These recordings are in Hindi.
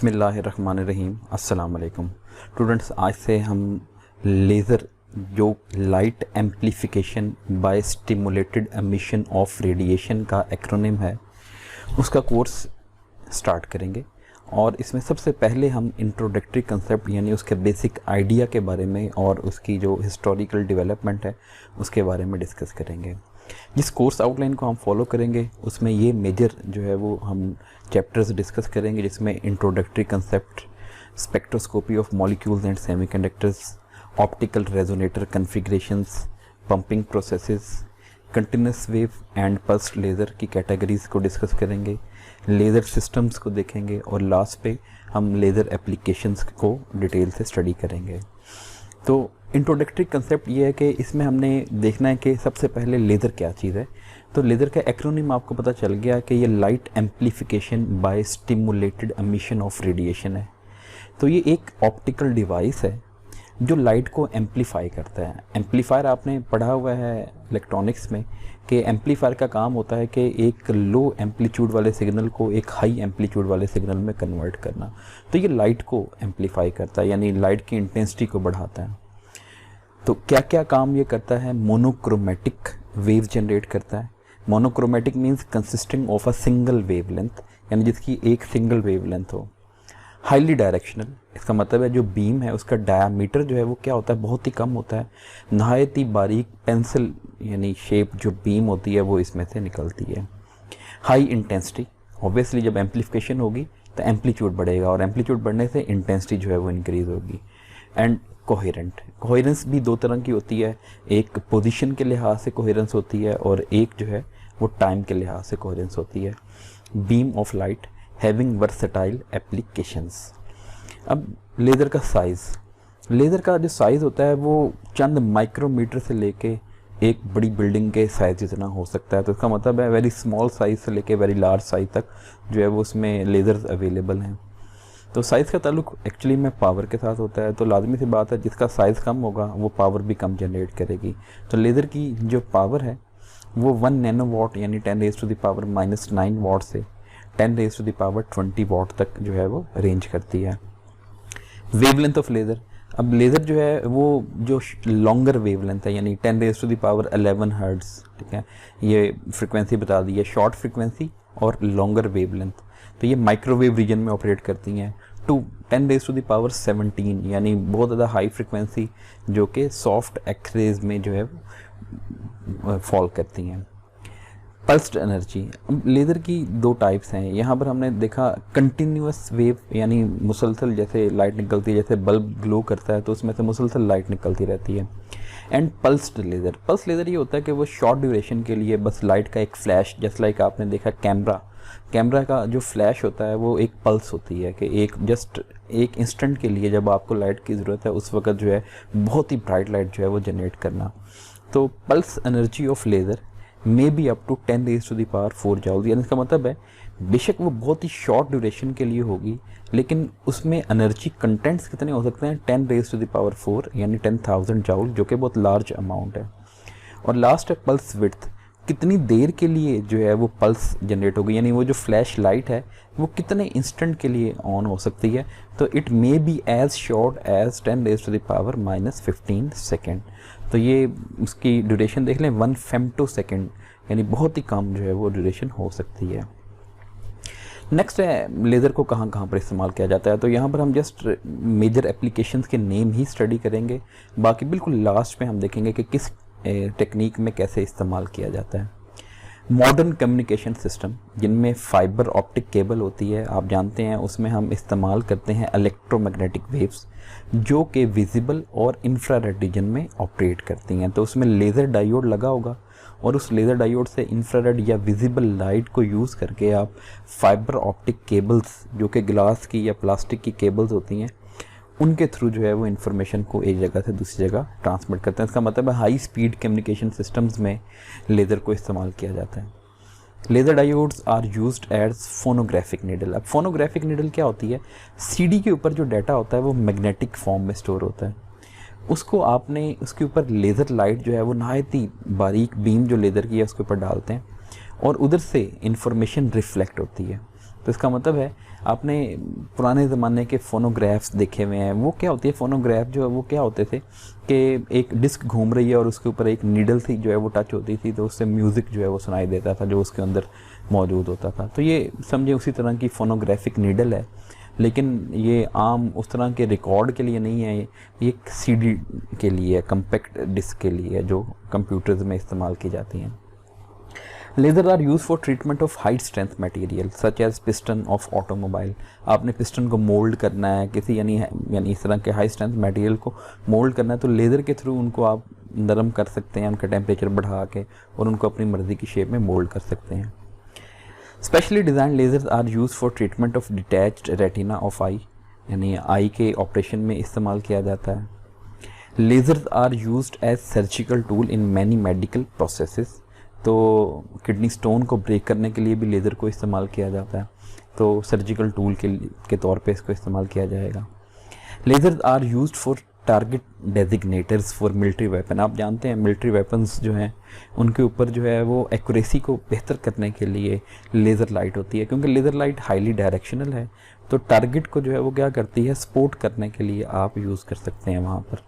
बिस्मिल्लाहिर्रहमानिर्रहीम अस्सलाम वालेकुम स्टूडेंट्स। आज से हम लेज़र जो light amplification by stimulated emission of radiation का एक्रोनिम है उसका कोर्स स्टार्ट करेंगे। और इसमें सबसे पहले हम इंट्रोडक्टरी कंसेप्ट यानी उसके बेसिक आइडिया के बारे में और उसकी जो हिस्टोरिकल डेवलपमेंट है उसके बारे में डिस्कस करेंगे। जिस कोर्स आउटलाइन को हम फॉलो करेंगे उसमें ये मेजर जो है वो हम चैप्टर्स डिस्कस करेंगे, जिसमें introductory concept, spectroscopy of molecules and semiconductors, optical resonator configurations, pumping processes, continuous wave and pulse laser की कैटेगरीज को डिस्कस करेंगे, लेज़र सिस्टम्स को देखेंगे और लास्ट पे हम लेज़र एप्लीकेशंस को डिटेल से स्टडी करेंगे। तो इंट्रोडक्टरी कंसेप्ट ये है कि इसमें हमने देखना है कि सबसे पहले लेज़र क्या चीज़ है। तो लेज़र का एक्रोनिम आपको पता चल गया कि ये light amplification by stimulated emission of radiation है। तो ये एक ऑप्टिकल डिवाइस है जो लाइट को एम्प्लीफाई करता है। एम्प्लीफायर आपने पढ़ा हुआ है इलेक्ट्रॉनिक्स में कि एम्प्लीफायर का काम होता है कि एक लो एम्पलीट्यूड वाले सिग्नल को एक हाई एम्पलीट्यूड वाले सिग्नल में कन्वर्ट करना। तो ये लाइट को एम्प्लीफाई करता है यानी लाइट की इंटेंसिटी को बढ़ाता है। तो क्या क्या काम ये करता है? मोनोक्रोमैटिक वेव जनरेट करता है। Monochromatic means consisting of a single wavelength यानी जिसकी एक सिंगल वेवलेंथ हो। हाईली डायरेक्शनल, इसका मतलब है जो बीम है उसका डायामीटर जो है वो क्या होता है, बहुत ही कम होता है। नहायत ही बारीक पेंसिल यानी शेप जो बीम होती है वो इसमें से निकलती है। हाई इंटेंसिटी, ऑब्वियसली जब एम्प्लीफिकेशन होगी तो एम्पलीट्यूड बढ़ेगा और एम्पलीट्यूड बढ़ने से इंटेंसिटी जो है वो इंक्रीज़ होगी। एंड कोहेरेंट, कोहेरेंस भी दो तरह की होती है, एक पोजीशन के लिहाज से कोहेरेंस होती है और एक जो है वो टाइम के लिहाज से कोहेरेंस होती है। Beam of light having versatile applications. अब लेज़र का साइज़, लेज़र का जो साइज़ होता है वो चंद माइक्रोमीटर से लेके एक बड़ी बिल्डिंग के साइज़ जितना हो सकता है। तो इसका मतलब है वेरी स्मॉल साइज़ से लेके वेरी लार्ज साइज़ तक जो है वो उसमें लेज़र्स अवेलेबल हैं। तो साइज़ का ताल्लुक एक्चुअली में पावर के साथ होता है। तो लाजमी सी बात है जिसका साइज़ कम होगा वो पावर भी कम जनरेट करेगी। तो लेज़र की जो पावर है वो 1 नैनो वाट यानी 10⁻⁻⁹ वाट से 10⁻20 वाट तक जो है वो रेंज करती है। वेवलेंथ ऑफ लेज़र, अब लेज़र जो है वो जो लॉन्गर वेवलेंथ है यानी 10⁻11 हर्ट्ज़, ठीक है, ये फ्रिक्वेंसी बता दी है, शॉर्ट फ्रिक्वेंसी और लॉन्गर वेवलेंथ। तो ये माइक्रोवेव रीजन में ऑपरेट करती हैं। टू 10⁻17 यानी बहुत ज़्यादा हाई फ्रिक्वेंसी जो कि सॉफ्ट एक्सरेज में जो है फॉल करती हैं। पल्स्ड एनर्जी, अब लेज़र की दो टाइप्स हैं। यहाँ पर हमने देखा कंटिन्यूस वेव यानी मुसलसल जैसे लाइट निकलती है, जैसे बल्ब ग्लो करता है तो उसमें से मुसलसल लाइट निकलती रहती है। And pulsed laser, pulse laser ये होता है कि वो शॉर्ट ड्यूरेशन के लिए बस लाइट का एक फ्लैश, जैसे लाइक आपने देखा कैमरा का जो फ्लैश होता है वो एक पल्स होती है कि एक जस्ट एक इंस्टेंट के लिए जब आपको लाइट की ज़रूरत है उस वक्त जो है बहुत ही ब्राइट लाइट जो है वो जनरेट करना। तो pulse energy of laser may be up to 10⁻⁴ joule, यानी इसका मतलब है बेशक वो बहुत ही शॉर्ट ड्यूरेशन के लिए होगी लेकिन उसमें एनर्जी कंटेंट्स कितने हो सकते हैं, 10⁻⁴ यानी 10,000 जूल, जो कि बहुत लार्ज अमाउंट है। और लास्ट है पल्स विड्थ, कितनी देर के लिए जो है वो पल्स जनरेट होगी यानी वो जो फ्लैश लाइट है वो कितने इंस्टेंट के लिए ऑन हो सकती है। तो it may be as short as 10⁻⁻15 second. तो ये उसकी ड्यूरेशन देख लें 1 फेम्टो सेकेंड यानी बहुत ही कम जो है वो ड्यूरेशन हो सकती है। नेक्स्ट है लेज़र को कहाँ कहाँ पर इस्तेमाल किया जाता है। तो यहाँ पर हम जस्ट मेजर एप्लीकेशंस के नेम ही स्टडी करेंगे, बाकी बिल्कुल लास्ट में हम देखेंगे कि किस टेक्निक में कैसे इस्तेमाल किया जाता है। मॉडर्न कम्युनिकेशन सिस्टम जिनमें फाइबर ऑप्टिक केबल होती है, आप जानते हैं उसमें हम इस्तेमाल करते हैं इलेक्ट्रोमैग्नेटिक वेव्स जो कि विजिबल और इंफ्रारेड रीजन में ऑपरेट करती हैं। तो उसमें लेज़र डायोड लगा होगा और उस लेज़र डायोड से इंफ्रारेड या विजिबल लाइट को यूज़ करके आप फाइबर ऑप्टिक केबल्स जो कि ग्लास की या प्लास्टिक की केबल्स होती हैं उनके थ्रू जो है वो इन्फॉर्मेशन को एक जगह से दूसरी जगह ट्रांसमिट करते हैं। इसका मतलब है हाई स्पीड कम्युनिकेशन सिस्टम्स में लेज़र को इस्तेमाल किया जाता है। Laser diodes are used as phonographic needle. अब फोनोग्राफिक नीडल क्या होती है, सीडी के ऊपर जो डाटा होता है वो मैग्नेटिक फॉर्म में स्टोर होता है, उसको आपने उसके ऊपर लेज़र लाइट जो है वो नहायत ही बारीक बीम जो लेज़र की है उसके ऊपर डालते हैं और उधर से इंफॉर्मेशन रिफ्लेक्ट होती है। तो इसका मतलब है आपने पुराने ज़माने के फ़ोनोग्राफ्स देखे हुए हैं, वो क्या होती है, फ़ोनोग्राफ जो है वो क्या होते थे कि एक डिस्क घूम रही है और उसके ऊपर एक नीडल थी जो है वो टच होती थी, तो उससे म्यूज़िक जो है वो सुनाई देता था जो उसके अंदर मौजूद होता था। तो ये समझे उसी तरह की फ़ोनोग्राफिक नीडल है, लेकिन ये आम उस तरह के रिकॉर्ड के लिए नहीं है, ये एक सीडी के लिए है, कम्पैक्ट डिस्क के लिए है जो कंप्यूटर्स में इस्तेमाल की जाती हैं। Laser are use for treatment of high strength material such as piston of automobile. आपने पिस्टन को मोल्ड करना है किसी यानी इस तरह के हाई स्ट्रेंथ मटेरियल को मोल्ड करना है, तो लेज़र के थ्रू उनको आप नरम कर सकते हैं, उनका टेम्परेचर बढ़ा के, और उनको अपनी मर्ज़ी की शेप में मोल्ड कर सकते हैं। Specially design lasers are use for treatment of detached retina of eye, यानी आई के ऑपरेशन में इस्तेमाल किया जाता है। Lasers are used as surgical tool in many medical processes, तो किडनी स्टोन को ब्रेक करने के लिए भी लेज़र को इस्तेमाल किया जाता है, तो सर्जिकल टूल के तौर पे इसको इस्तेमाल किया जाएगा। Lasers are used for target designators for military weapon. आप जानते हैं मिलिट्री वेपन्स जो हैं उनके ऊपर जो है वो एक्यूरेसी को बेहतर करने के लिए लेज़र लाइट होती है, क्योंकि लेज़र लाइट हाईली डायरेक्शनल है, तो टारगेट को जो है वो क्या करती है, सपोर्ट करने के लिए आप यूज़ कर सकते हैं वहाँ पर।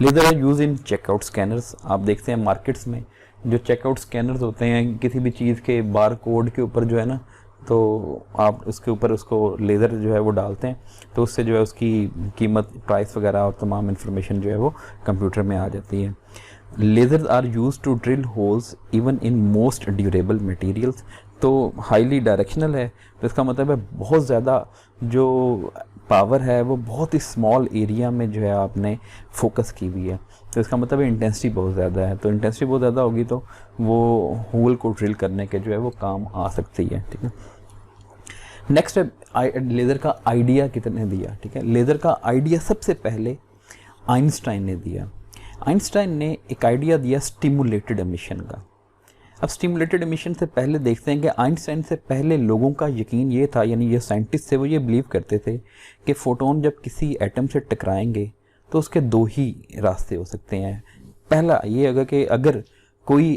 Laser are use in checkout scanners. आप देखते हैं मार्केट्स में जो चेकआउट स्कैनर्स होते हैं, किसी भी चीज़ के बार कोड के ऊपर जो है ना, तो आप उसके ऊपर उसको लेज़र जो है वो डालते हैं, तो उससे जो है उसकी कीमत, प्राइस वगैरह और तमाम इन्फॉर्मेशन जो है वो कंप्यूटर में आ जाती है। Lasers are use to drill holes even in most durable materials, तो हाईली डायरेक्शनल है, तो इसका मतलब है बहुत ज़्यादा जो पावर है वो बहुत ही स्मॉल एरिया में जो है आपने फोकस की हुई है, तो इसका मतलब है इंटेंसिटी बहुत ज़्यादा है, तो इंटेंसिटी बहुत ज़्यादा होगी तो वो होल को ड्रिल करने के जो है वो काम आ सकती है। ठीक है, नेक्स्ट है लेज़र का आइडिया कितने दिया। ठीक है, लेज़र का आइडिया सबसे पहले आइंस्टाइन ने दिया। आइंस्टाइन ने एक आइडिया दिया स्टिमुलेटेड एमिशन का। अब स्टिमुलेटेड एमिशन से पहले देखते हैं कि आइंस्टाइन से पहले लोगों का यकीन ये था, यानी ये साइंटिस्ट थे वो ये बिलीव करते थे कि फोटोन जब किसी एटम से टकराएंगे तो उसके दो ही रास्ते हो सकते हैं। पहला ये होगा कि अगर कोई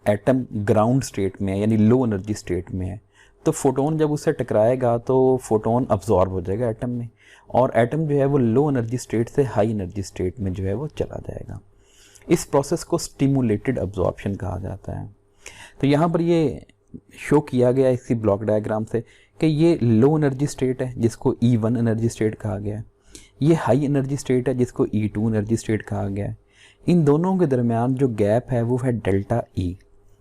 एटम ग्राउंड स्टेट में है यानी लो एनर्जी स्टेट में है, तो फोटोन जब उससे टकराएगा तो फोटोन अब्जॉर्ब हो जाएगा एटम में, और एटम जो है वो लो एनर्जी स्टेट से हाई एनर्जी स्टेट में जो है वो चला जाएगा। इस प्रोसेस को स्टिमुलेटेड अब्जॉर्प्शन कहा जाता है। तो यहाँ पर ये शो किया गया इसी ब्लॉक डायग्राम से कि ये लो एनर्जी स्टेट है जिसको E1 एनर्जी स्टेट कहा गया है, ये हाई एनर्जी स्टेट है जिसको E2 एनर्जी स्टेट कहा गया है। इन दोनों के दरमियान जो गैप है वो है डेल्टा E,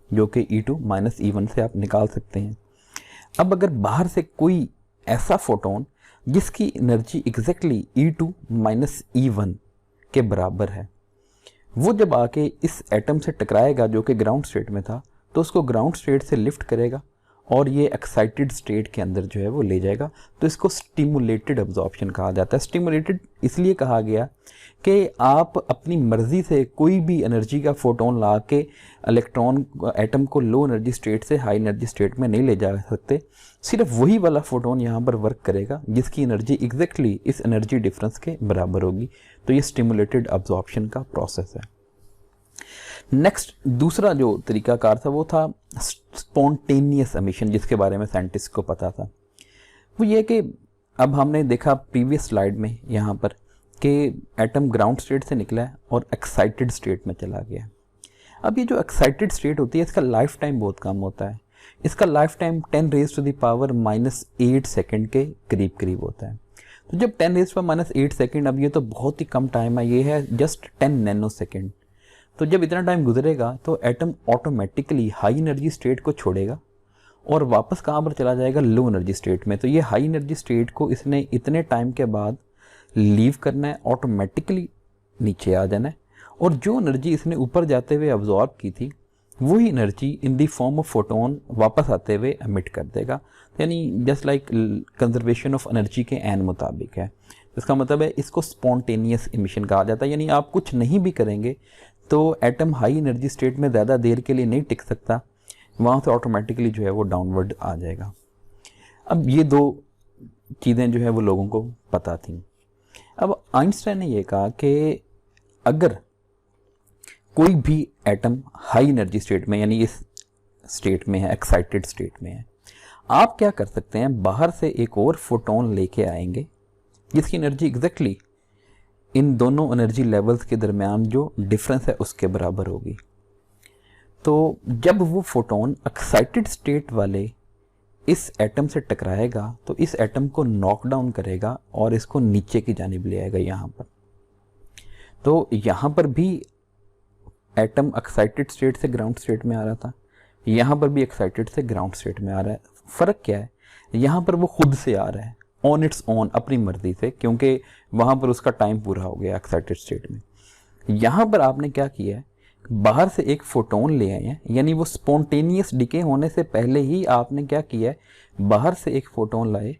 जो कि E2 माइनस E1 से आप निकाल सकते हैं। अब अगर बाहर से कोई ऐसा फोटोन जिसकी energy exactly E2 minus E1 के बराबर है, वो जब आके इस एटम से टकराएगा जो कि ग्राउंड स्टेट में था, तो उसको ग्राउंड स्टेट से लिफ्ट करेगा और ये एक्साइटेड स्टेट के अंदर जो है वो ले जाएगा, तो इसको स्टिमुलेटेड अब्जॉर्प्शन कहा जाता है। स्टिमुलेटेड इसलिए कहा गया कि आप अपनी मर्ज़ी से कोई भी एनर्जी का फोटोन ला के इलेक्ट्रॉन एटम को लो एनर्जी स्टेट से हाई एनर्जी स्टेट में नहीं ले जा सकते, सिर्फ वही वाला फोटोन यहाँ पर वर्क करेगा जिसकी एनर्जी एग्जैक्टली इस एनर्जी डिफरेंस के बराबर होगी, तो ये स्टिमुलेटेड अब्जॉर्प्शन का प्रोसेस है। नेक्स्ट दूसरा जो तरीकाकार था वो था स्पॉन्टेनियस एमिशन, जिसके बारे में साइंटिस्ट को पता था। वो ये कि अब हमने देखा प्रीवियस स्लाइड में यहाँ पर कि एटम ग्राउंड स्टेट से निकला है और एक्साइटेड स्टेट में चला गया। अब ये जो एक्साइटेड स्टेट होती है इसका लाइफ टाइम बहुत कम होता है, इसका लाइफ टाइम 10⁻⁻⁸ सेकेंड के करीब करीब होता है। तो जब 10⁻⁻8 सेकेंड, अब ये तो बहुत ही कम टाइम है, ये है जस्ट 10 नैनो सेकेंड। तो जब इतना टाइम गुजरेगा तो atom automatically high energy state को छोड़ेगा और वापस कहाँ पर चला जाएगा, लो एनर्जी स्टेट में। तो ये हाई एनर्जी स्टेट को इसने इतने टाइम के बाद लीव करना है, ऑटोमेटिकली नीचे आ जाना है, और जो एनर्जी इसने ऊपर जाते हुए अब्जॉर्ब की थी वही energy in the form of photon वापस आते हुए एमिट कर देगा। यानी just like conservation of energy के एन मुताबिक है। इसका मतलब है इसको स्पॉन्टेनियस एमिशन कहा जाता है, यानी आप कुछ नहीं भी करेंगे तो एटम हाई एनर्जी स्टेट में ज़्यादा देर के लिए नहीं टिक सकता, वहाँ से ऑटोमेटिकली जो है वो डाउनवर्ड आ जाएगा। अब ये दो चीज़ें जो है वो लोगों को पता थी। अब आइंस्टाइन ने ये कहा कि अगर कोई भी एटम हाई एनर्जी स्टेट में यानी इस स्टेट में है, एक्साइटेड स्टेट में है, आप क्या कर सकते हैं, बाहर से एक और फोटोन लेके आएंगे जिसकी एनर्जी एग्जैक्टली इन दोनों एनर्जी लेवल्स के दरमियान जो डिफरेंस है उसके बराबर होगी। तो जब वो फोटोन एक्साइटेड स्टेट वाले इस एटम से टकराएगा तो इस एटम को नॉक डाउन करेगा और इसको नीचे की जानिब ले आएगा यहाँ पर। तो यहाँ पर भी एटम एक्साइटेड स्टेट से ग्राउंड स्टेट में आ रहा था, यहाँ पर भी एक्साइटेड से ग्राउंड स्टेट में आ रहा है। फ़र्क क्या है, यहाँ पर वो खुद से आ रहा है ऑन इट्स ओन, अपनी मर्जी से, क्योंकि वहाँ पर उसका टाइम पूरा हो गया एक्साइटेड स्टेट में। यहाँ पर आपने क्या किया है, बाहर से एक फोटोन ले आए हैं, यानी वो स्पॉन्टेनियस डिके होने से पहले ही आपने क्या किया है, बाहर से एक फोटोन लाए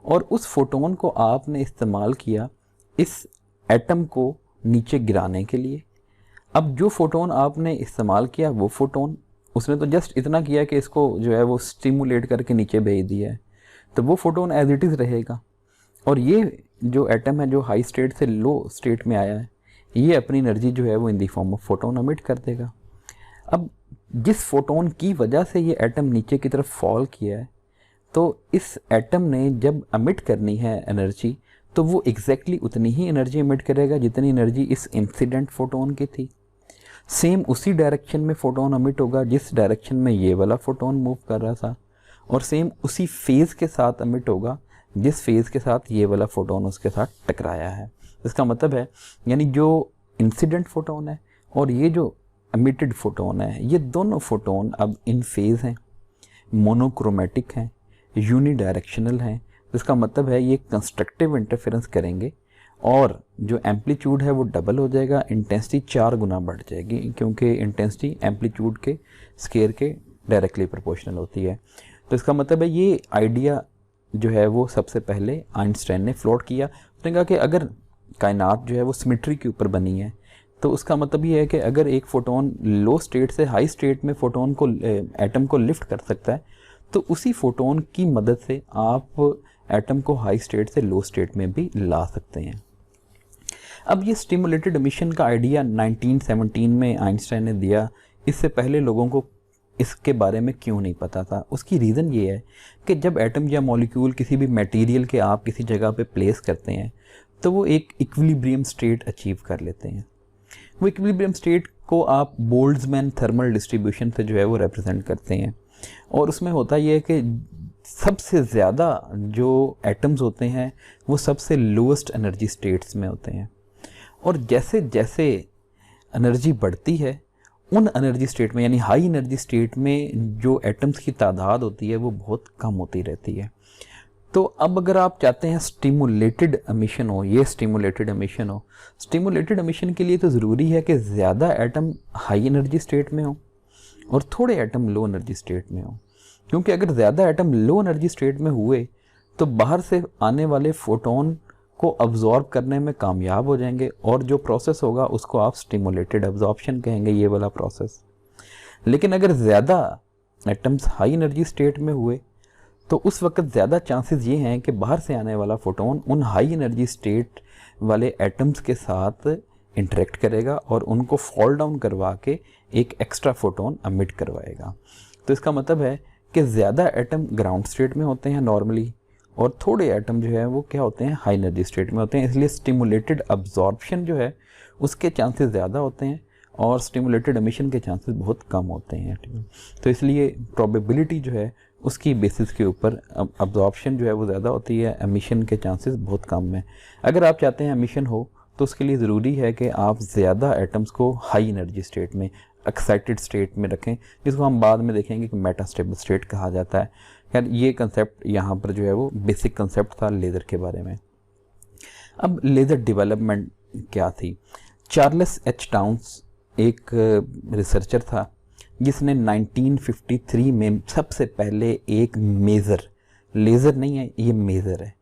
और उस फोटोन को आपने इस्तेमाल किया इस एटम को नीचे गिराने के लिए। अब जो फोटोन आपने इस्तेमाल किया वो फोटोन उसने तो जस्ट इतना किया कि इसको जो है वो स्टिमुलेट करके नीचे भेज दिया है, तो वो फोटोन एज इट इज़ रहेगा। और ये जो एटम है जो हाई स्टेट से लो स्टेट में आया है, ये अपनी एनर्जी जो है वो in the form of photon emit कर देगा। अब जिस फोटोन की वजह से ये एटम नीचे की तरफ फॉल किया है, तो इस एटम ने जब एमिट करनी है एनर्जी, तो वो एग्जैक्टली उतनी ही एनर्जी एमिट करेगा जितनी एनर्जी इस इंसिडेंट फोटोन की थी। सेम उसी डायरेक्शन में फोटोन एमिट होगा जिस डायरेक्शन में ये वाला फोटोन मूव कर रहा था, और सेम उसी फेज़ के साथ एमिट होगा जिस फेज़ के साथ ये वाला फोटोन उसके साथ टकराया है। इसका मतलब है यानी जो इंसिडेंट फोटोन है और ये जो एमिटेड फोटोन है, ये दोनों फोटोन अब इन फेज़ हैं, मोनोक्रोमेटिक हैं, यूनिडायरेक्शनल हैं। इसका मतलब है ये कंस्ट्रक्टिव इंटरफेरेंस करेंगे और जो एम्पलीट्यूड है वो डबल हो जाएगा, इंटेंसिटी 4 गुना बढ़ जाएगी, क्योंकि इंटेंसिटी एम्पलीट्यूड के स्केयर के डायरेक्टली प्रोपोर्शनल होती है। तो इसका मतलब है ये आइडिया जो है वो सबसे पहले आइंस्टाइन ने फ्लोट किया। उसने कहा कि अगर कायनात जो है वो सिमेट्री के ऊपर बनी है, तो उसका मतलब ये है कि अगर एक फोटोन लो स्टेट से हाई स्टेट में फोटोन को एटम को लिफ्ट कर सकता है, तो उसी फोटोन की मदद से आप एटम को हाई स्टेट से लो स्टेट में भी ला सकते हैं। अब ये स्टिमुलेटेड एमिशन का आइडिया 1917 में आइंस्टाइन ने दिया। इससे पहले लोगों को इसके बारे में क्यों नहीं पता था? उसकी रीज़न ये है कि जब एटम या मॉलिक्यूल किसी भी मटेरियल के आप किसी जगह पे प्लेस करते हैं, तो वो एक इक्विलिब्रियम स्टेट अचीव कर लेते हैं। वो इक्विलिब्रियम स्टेट को आप बोल्ट्जमैन थर्मल डिस्ट्रीब्यूशन से जो है वो रिप्रेजेंट करते हैं, और उसमें होता ये है कि सबसे ज़्यादा जो एटम्स होते हैं वो सबसे लोएस्ट एनर्जी स्टेट्स में होते हैं, और जैसे जैसे एनर्जी बढ़ती है उन एनर्जी स्टेट में यानी हाई एनर्जी स्टेट में जो एटम्स की तादाद होती है वो बहुत कम होती रहती है। तो अब अगर आप चाहते हैं स्टिमुलेटेड एमिशन हो, ये स्टिमुलेटेड एमिशन हो, स्टिमुलेटेड एमिशन के लिए तो ज़रूरी है कि ज़्यादा एटम हाई एनर्जी स्टेट में हो और थोड़े एटम लो एनर्जी स्टेट में हो, क्योंकि अगर ज़्यादा एटम लो एनर्जी स्टेट में हुए तो बाहर से आने वाले फोटोन को अब्जॉर्ब करने में कामयाब हो जाएंगे, और जो प्रोसेस होगा उसको आप स्टिमुलेटेड एब्जॉर्प्शन कहेंगे, ये वाला प्रोसेस। लेकिन अगर ज़्यादा एटम्स हाई एनर्जी स्टेट में हुए तो उस वक्त ज़्यादा चांसेस ये हैं कि बाहर से आने वाला फोटोन उन हाई एनर्जी स्टेट वाले एटम्स के साथ इंटरेक्ट करेगा और उनको फॉल डाउन करवा के एक एक्स्ट्रा फोटोन एमिट करवाएगा। तो इसका मतलब है कि ज़्यादा एटम ग्राउंड स्टेट में होते हैं नॉर्मली, और थोड़े एटम जो है वो क्या होते हैं, हाई एनर्जी स्टेट में होते हैं। इसलिए स्टिमुलेटेड अब्जॉर्प्शन जो है उसके चांसेस ज़्यादा होते हैं और स्टिमुलेटेड एमिशन के चांसेस बहुत कम होते हैं। तो इसलिए प्रोबेबिलिटी जो है उसकी बेसिस के ऊपर अब्जॉर्प्शन जो है वो ज़्यादा होती है, एमिशन के चांसेस बहुत कम हैं। अगर आप चाहते हैं एमिशन हो तो उसके लिए ज़रूरी है कि आप ज़्यादा एटम्स को हाई एनर्जी स्टेट में, एक्साइटेड स्टेट में रखें, जिसको हम बाद में देखेंगे कि मेटास्टेबल स्टेट कहा जाता है। यार ये कंसेप्ट यहाँ पर जो है वो बेसिक कंसेप्ट था लेज़र के बारे में। अब लेज़र डेवलपमेंट क्या थी? चार्ल्स एच टाउन्स एक रिसर्चर था जिसने 1953 में सबसे पहले एक मेज़र, लेज़र नहीं है ये मेज़र है,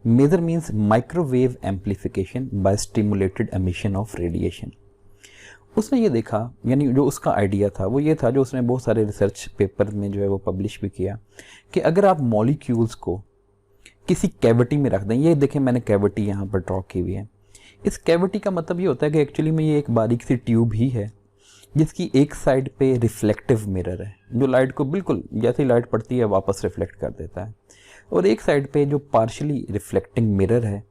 measure means microwave amplification by stimulated emission of radiation. उसने ये देखा, यानी जो उसका आइडिया था वो ये था, जो उसने बहुत सारे रिसर्च पेपर में जो है वो पब्लिश भी किया, कि अगर आप मॉलिक्यूल्स को किसी कैविटी में रख दें, ये देखें मैंने कैविटी यहाँ पर ड्रॉ की हुई है, इस कैविटी का मतलब ये होता है कि एक्चुअली में ये एक बारीक सी ट्यूब ही है, जिसकी एक साइड पे रिफ्लेक्टिव मिरर है, जो लाइट को बिल्कुल जैसे लाइट पड़ती है वापस रिफ्लेक्ट कर देता है, और एक साइड पे जो पार्शली रिफ्लेक्टिंग मिरर है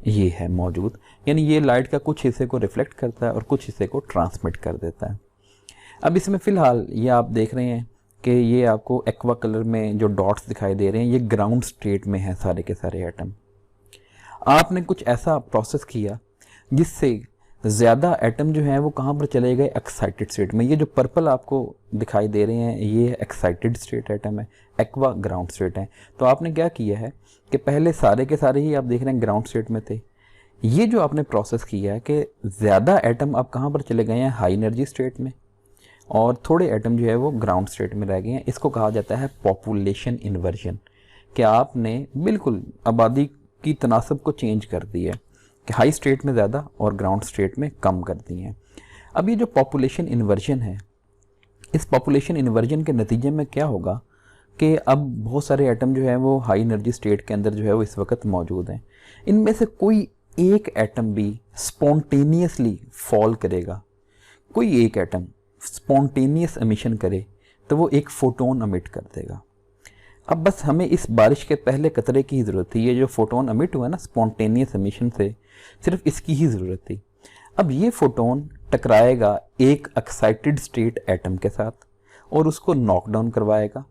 ये है मौजूद, यानी ये लाइट का कुछ हिस्से को रिफ्लेक्ट करता है और कुछ हिस्से को ट्रांसमिट कर देता है। अब इसमें फ़िलहाल ये आप देख रहे हैं कि ये आपको एक्वा कलर में जो डॉट्स दिखाई दे रहे हैं ये ग्राउंड स्टेट में है सारे के सारे एटम। आपने कुछ ऐसा प्रोसेस किया जिससे ज़्यादा एटम जो हैं वो कहाँ पर चले गए, एक्साइटेड स्टेट में। ये जो पर्पल आपको दिखाई दे रहे हैं ये एक्साइटेड स्टेट एटम है, एक्वा ग्राउंड स्टेट है। तो आपने क्या किया है कि पहले सारे के सारे ही आप देख रहे हैं ग्राउंड स्टेट में थे। ये जो आपने प्रोसेस किया है कि ज़्यादा एटम अब कहाँ पर चले गए हैं, हाई एनर्जी स्टेट में, और थोड़े एटम जो है वो ग्राउंड स्टेट में रह गए हैं। इसको कहा जाता है पॉपुलेशन इन्वर्जन, कि आपने बिल्कुल आबादी की तनासब को चेंज कर दिया, कि हाई स्टेट में ज़्यादा और ग्राउंड स्टेट में कम कर दिए हैं। अब ये जो पॉपुलेशन इन्वर्जन है, इस पॉपुलेशन इन्वर्जन के नतीजे में क्या होगा कि अब बहुत सारे एटम जो है वो हाई एनर्जी स्टेट के अंदर जो है वो इस वक्त मौजूद हैं। इनमें से कोई एक एटम भी स्पॉन्टेनियसली फॉल करेगा, कोई एक एटम स्पॉन्टेनियस एमिशन करे तो वो एक फोटोन अमिट कर देगा। अब बस हमें इस बारिश के पहले कतरे की ही ज़रूरत थी, ये जो फोटोन अमिट हुआ ना स्पॉन्टेनियस एमिशन से, सिर्फ इसकी ही ज़रूरत थी। अब ये फोटोन टकराएगा एक एक्साइटेड स्टेट एटम के साथ और उसको नॉकडाउन करवाएगा,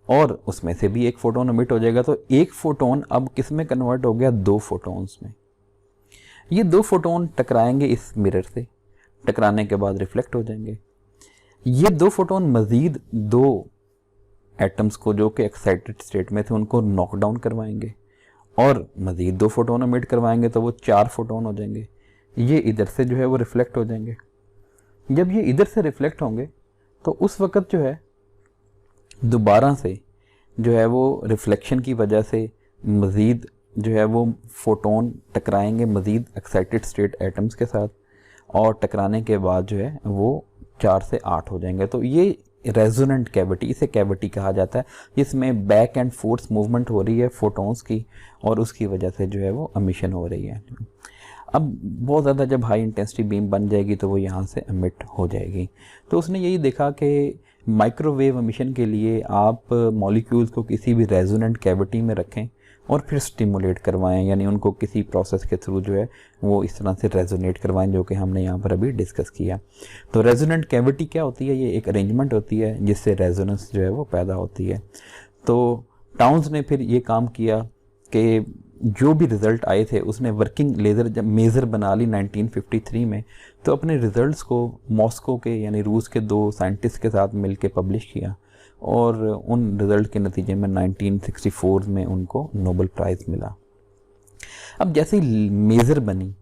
और उसमें से भी एक फोटोन अमिट हो जाएगा। तो एक फोटोन अब किस में कन्वर्ट हो गया, दो फोटोन्स में। ये दो फोटोन टकराएंगे इस मिरर से, टकराने के बाद रिफ्लेक्ट हो जाएंगे। ये दो फोटोन मज़ीद दो एटम्स को जो कि एक्साइटेड स्टेट में थे उनको नॉकडाउन करवाएंगे और मज़ीद दो फोटोन अमिट करवाएंगे, तो वो चार फोटोन हो जाएंगे। ये इधर से जो है वो रिफ्लेक्ट हो जाएंगे। जब ये इधर से रिफ्लेक्ट होंगे तो उस वक़्त जो है दोबारा से जो है वो रिफ्लेक्शन की वजह से मज़ीद जो है वो फोटोन टकराएंगे मज़ीद एक्साइटेड स्टेट एटम्स के साथ, और टकराने के बाद जो है वो 4 से 8 हो जाएंगे। तो ये रेजोनेंट कैविटी, इसे कैविटी कहा जाता है, जिसमें बैक एंड फोर्स मूवमेंट हो रही है फोटोन्स की, और उसकी वजह से जो है वो एमिशन हो रही है। अब बहुत ज़्यादा जब हाई इंटेंसिटी बीम बन जाएगी तो वो यहाँ से एमिट हो जाएगी। तो उसने यही देखा कि माइक्रोवेव एमिशन के लिए आप मॉलिक्यूल्स को किसी भी रेजोनेंट कैविटी में रखें और फिर स्टिमुलेट करवाएं, यानी उनको किसी प्रोसेस के थ्रू जो है वो इस तरह से रेजोनेट करवाएं, जो कि हमने यहाँ पर अभी डिस्कस किया। तो रेजोनेंट कैविटी क्या होती है, ये एक अरेंजमेंट होती है जिससे रेजोनेंस जो है वो पैदा होती है। तो टाउन्स ने फिर ये काम किया कि जो भी रिज़ल्ट आए थे उसने वर्किंग लेज़र जब मेज़र बना ली 1953 में, तो अपने रिज़ल्ट्स को मॉस्को के यानी रूस के 2 साइंटिस्ट के साथ मिलकर पब्लिश किया, और उन रिज़ल्ट के नतीजे में 1964 में उनको नोबेल प्राइज़ मिला। अब जैसे ही मेज़र बनी,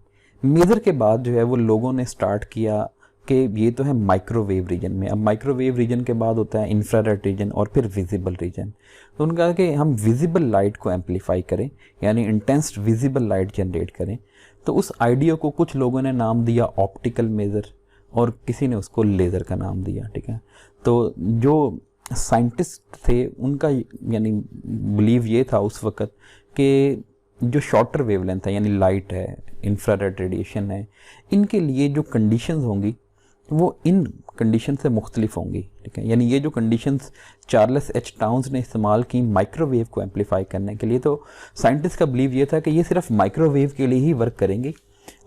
मेज़र के बाद जो है वो लोगों ने स्टार्ट किया कि ये तो है माइक्रोवेव रीजन में। अब माइक्रोवेव रीजन के बाद होता है इंफ्रारेड रीजन और फिर विजिबल रीजन। तो उनका कि हम विजिबल लाइट को एम्पलीफाई करें, यानी इंटेंस विजिबल लाइट जनरेट करें। तो उस आइडिया को कुछ लोगों ने नाम दिया ऑप्टिकल मेज़र, और किसी ने उसको लेज़र का नाम दिया। ठीक है, तो जो साइंटिस्ट थे उनका यानी बिलीव ये था उस वक़्त कि जो शॉर्टर वेवलेंथ है यानी लाइट है, इंफ्रारेड रेडिएशन है, इनके लिए जो कंडीशंस होंगी वो इन कंडीशन से मुख्तलिफ होंगी। ठीक है, यानी ये जो कंडीशंस चार्ल्स एच टाउन्स ने इस्तेमाल की माइक्रोवेव को एम्पलीफाई करने के लिए, तो साइंटिस्ट का बिलीव ये था कि ये सिर्फ माइक्रोवेव के लिए ही वर्क करेंगे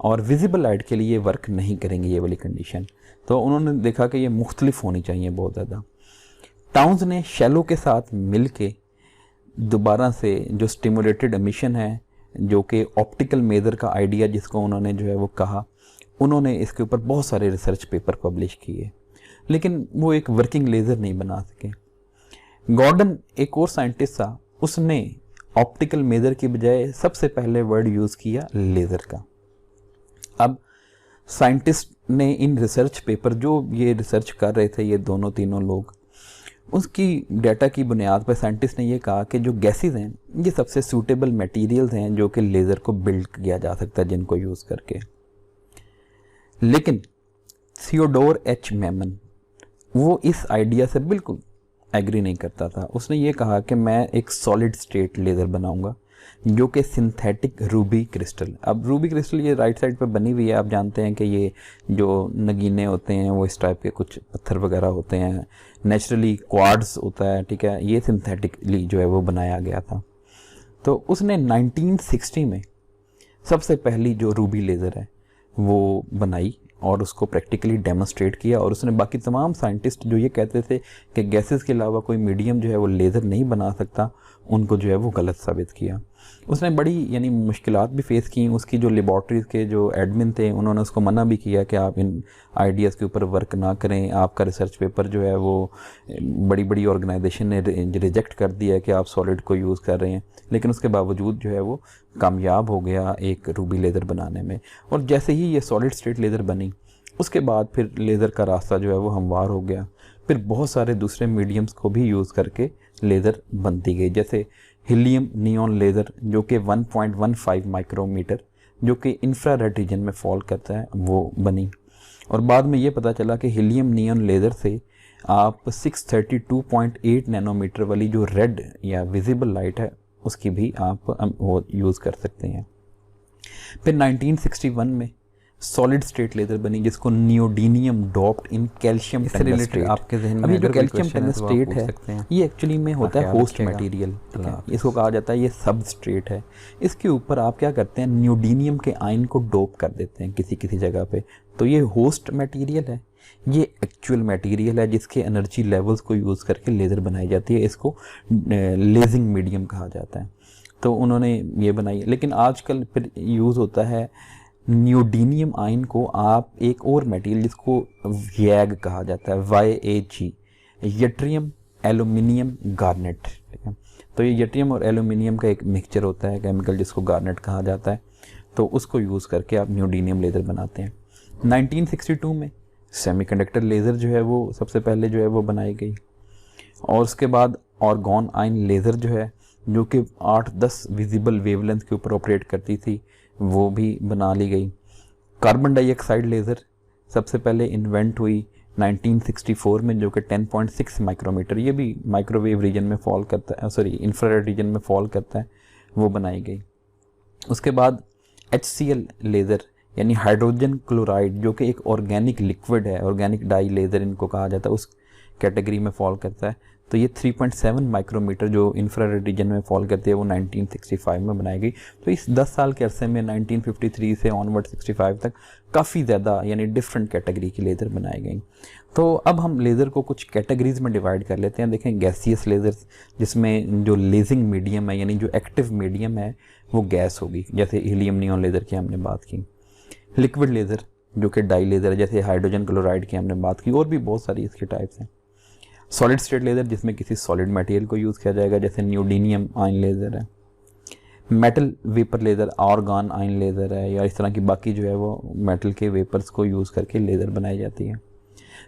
और विजिबल लाइट के लिए वर्क नहीं करेंगे ये वाली कंडीशन। तो उन्होंने देखा कि ये मुख्तलिफ होनी चाहिए बहुत ज़्यादा। टाउन्स ने शैलो के साथ मिल के दोबारा से जो स्टिमुलेटेड एमिशन है, जो कि ऑप्टिकल मेजर का आइडिया जिसको उन्होंने जो है वो कहा, उन्होंने इसके ऊपर बहुत सारे रिसर्च पेपर पब्लिश किए, लेकिन वो एक वर्किंग लेज़र नहीं बना सके। गॉर्डन एक और साइंटिस्ट था, उसने ऑप्टिकल मेजर की बजाय सबसे पहले वर्ड यूज़ किया लेज़र का। अब साइंटिस्ट ने इन रिसर्च पेपर जो ये रिसर्च कर रहे थे ये दोनों तीनों लोग, उसकी डाटा की बुनियाद पर साइंटिस्ट ने ये कहा कि जो गैसेस हैं ये सबसे सूटेबल मटेरियल्स हैं जो कि लेज़र को बिल्ड किया जा सकता है जिनको यूज़ करके। लेकिन थियोडोर एच मैमन वो इस आइडिया से बिल्कुल एग्री नहीं करता था। उसने ये कहा कि मैं एक सॉलिड स्टेट लेज़र बनाऊंगा जो कि सिंथेटिक रूबी क्रिस्टल। अब रूबी क्रिस्टल ये राइट साइड पे बनी हुई है, आप जानते हैं कि ये जो नगीने होते हैं वो इस टाइप के कुछ पत्थर वगैरह होते हैं, नेचुरली क्वार्ट्ज होता है, ठीक है, ये सिंथेटिकली जो है वो बनाया गया था। तो उसने 1960 में सबसे पहली जो रूबी लेज़र है वो बनाई और उसको प्रैक्टिकली डेमोस्ट्रेट किया, और उसने बाकी तमाम साइंटिस्ट जो ये कहते थे कि गैसेस के अलावा कोई मीडियम जो है वो लेज़र नहीं बना सकता, उनको जो है वो गलत साबित किया। उसने बड़ी यानी मुश्किलात भी फेस की। उसकी जो लेबॉर्ट्रीज़ के जो एडमिन थे उन्होंने उसको मना भी किया कि आप इन आइडियाज़ के ऊपर वर्क ना करें, आपका रिसर्च पेपर जो है वो बड़ी बड़ी ऑर्गेनाइजेशन ने रिजेक्ट कर दिया कि आप सॉलिड को यूज़ कर रहे हैं, लेकिन उसके बावजूद जो है वो कामयाब हो गया एक रूबी लेज़र बनाने में। और जैसे ही ये सॉलिड स्टेट लेज़र बनी उसके बाद फिर लेज़र का रास्ता जो है वो हमवार हो गया। फिर बहुत सारे दूसरे मीडियम्स को भी यूज़ करके लेज़र बनती गई, जैसे हीलियम नियॉन लेज़र जो कि 1.15 माइक्रोमीटर जो कि इंफ्रारेड रीजन में फॉल करता है वो बनी। और बाद में ये पता चला कि हीलियम नियॉन लेज़र से आप 632.8 नैनोमीटर वाली जो रेड या विजिबल लाइट है उसकी भी आप वो यूज़ कर सकते हैं। फिर 1961 में सॉलिड स्टेट लेज़र बनी जिसको नियोडीनियम डोप्ड इन कैल्शियम टंगस्टेट। आपके जहन में अभी जो कैल्शियम टंगस्टेट है ये एक्चुअली में होता है होस्ट मटेरियल, ठीक है, इसको कहा जाता है ये सबस्ट्रेट है। इसके ऊपर आप क्या करते हैं, नियोडीनियम के आयन को डोप कर देते हैं किसी किसी जगह पे, तो ये होस्ट मटेरियल है, ये एक्चुअल मटेरियल है जिसके एनर्जी लेवल्स को यूज़ करके लेज़र बनाई जाती है। इसको लेजिंग मीडियम कहा जाता है। तो उन्होंने ये बनाई, लेकिन आजकल फिर यूज़ होता है नियोडीनियम आयन को आप एक और मटेरियल जिसको YAG कहा जाता है, YAG, यट्रियम एल्यूमिनियम गार्नेट, ठीक है। तो ये यट्रियम और एल्यूमिनियम का एक मिक्सचर होता है केमिकल जिसको गार्नेट कहा जाता है, तो उसको यूज़ करके आप नियोडीनियम लेज़र बनाते हैं। 1962 में सेमीकंडक्टर लेज़र जो है वो सबसे पहले जो है वो बनाई गई, और उसके बाद ऑर्गॉन आयन लेज़र जो है जो कि 8-10 विजिबल वेवलेंथ के ऊपर ऑपरेट करती थी वो भी बना ली गई। कार्बन डाइऑक्साइड लेज़र सबसे पहले इन्वेंट हुई 1964 में जो कि 10.6 माइक्रोमीटर, ये भी माइक्रोवेव रीजन में फॉल करता है, सॉरी इंफ्रारेड रीजन में फॉल करता है, वो बनाई गई। उसके बाद HCl लेज़र यानी हाइड्रोजन क्लोराइड जो कि एक ऑर्गेनिक लिक्विड है, ऑर्गेनिक डाई लेज़र इनको कहा जाता है, उस कैटेगरी में फॉल करता है। तो ये 3.7 माइक्रोमीटर जो इंफ्रारेड रीजन में फॉल करती है वो 1965 में बनाई गई। तो इस 10 साल के अरसे में 1953 से ऑनवर्ड 65 तक काफ़ी ज़्यादा यानी डिफरेंट कैटेगरी की लेज़र बनाई गई। तो अब हम लेज़र को कुछ कैटेगरीज में डिवाइड कर लेते हैं। देखें, गैसियस लेज़र्स जिसमें जो लेजिंग मीडियम है यानी जो एक्टिव मीडियम है वो गैस होगी, जैसे हीलियम नियॉन लेज़र की हमने बात की। लिक्विड लेज़र जो कि डाई लेज़र है, जैसे हाइड्रोजन क्लोराइड की हमने बात की, और भी बहुत सारी इसके टाइप्स हैं। सॉलिड स्टेट लेज़र जिसमें किसी सॉलिड मटेरियल को यूज़ किया जाएगा, जैसे नियोडीनियम आयन लेज़र है। Metal vapour laser, argon ion laser है, या इस तरह की बाकी जो है वो मेटल के वेपर्स को यूज़ करके लेज़र बनाई जाती है।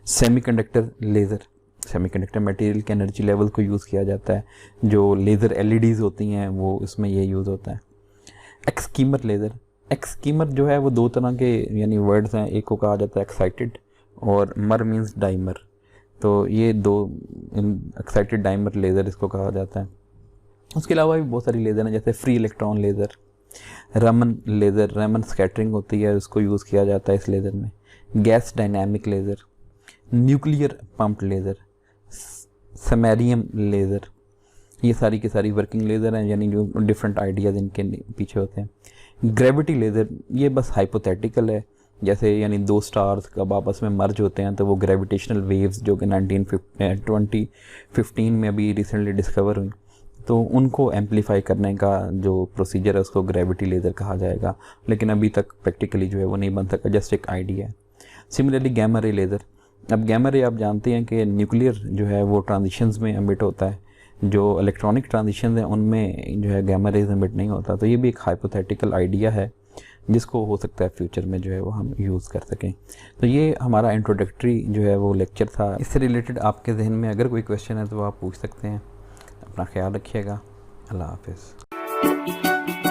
सेमीकंडक्टर लेज़र, सेमीकंडक्टर मटेरियल के एनर्जी लेवल को यूज़ किया जाता है, जो लेज़र LEDs होती हैं वो इसमें ये यूज़ होता है। एक्सकीमर लेज़र, एक्सकीमर जो है वो दो तरह के यानी वर्ड्स हैं, एक को कहा जाता है एक्साइटेड और मर मीन्स डाइमर, तो ये दो एक्साइटेड डाइमर लेज़र इसको कहा जाता है। उसके अलावा भी बहुत सारी लेज़र हैं, जैसे free electron laser, Raman laser, Raman scattering होती है उसको यूज़ किया जाता है इस लेज़र में। Gas dynamic laser, nuclear pump laser, samarium laser, ये सारी की सारी वर्किंग लेज़र हैं, यानी जो डिफरेंट आइडियाज़ इनके पीछे होते हैं। ग्रेविटी लेज़र ये बस हाइपोथेटिकल है, जैसे यानी दो स्टार्स कब आपस में मर्ज होते हैं तो वो ग्रेविटेशनल वेव्स जो कि 2015 में अभी रिसेंटली डिस्कवर हुई, तो उनको एम्पलीफाई करने का जो प्रोसीजर है उसको ग्रेविटी लेज़र कहा जाएगा, लेकिन अभी तक प्रैक्टिकली जो है वो नहीं बन सका, जस्ट एक आइडिया है। सिमिलरली गैमा रे लेज़र, अब गैमा रे आप जानते हैं कि न्यूक्लियर जो है वो ट्रांजिशंस में एमिट होता है, जो इलेक्ट्रॉनिक ट्रांजिशन है उनमें जो है गैमा रेज एमिट नहीं होता, तो ये भी एक हाइपोथेटिकल आइडिया है जिसको हो सकता है फ्यूचर में जो है वो हम यूज़ कर सकें। तो ये हमारा इंट्रोडक्टरी जो है वो लेक्चर था। इससे रिलेटेड आपके जहन में अगर कोई क्वेश्चन है तो आप पूछ सकते हैं। अपना ख्याल रखिएगा। अल्लाह हाफिज़।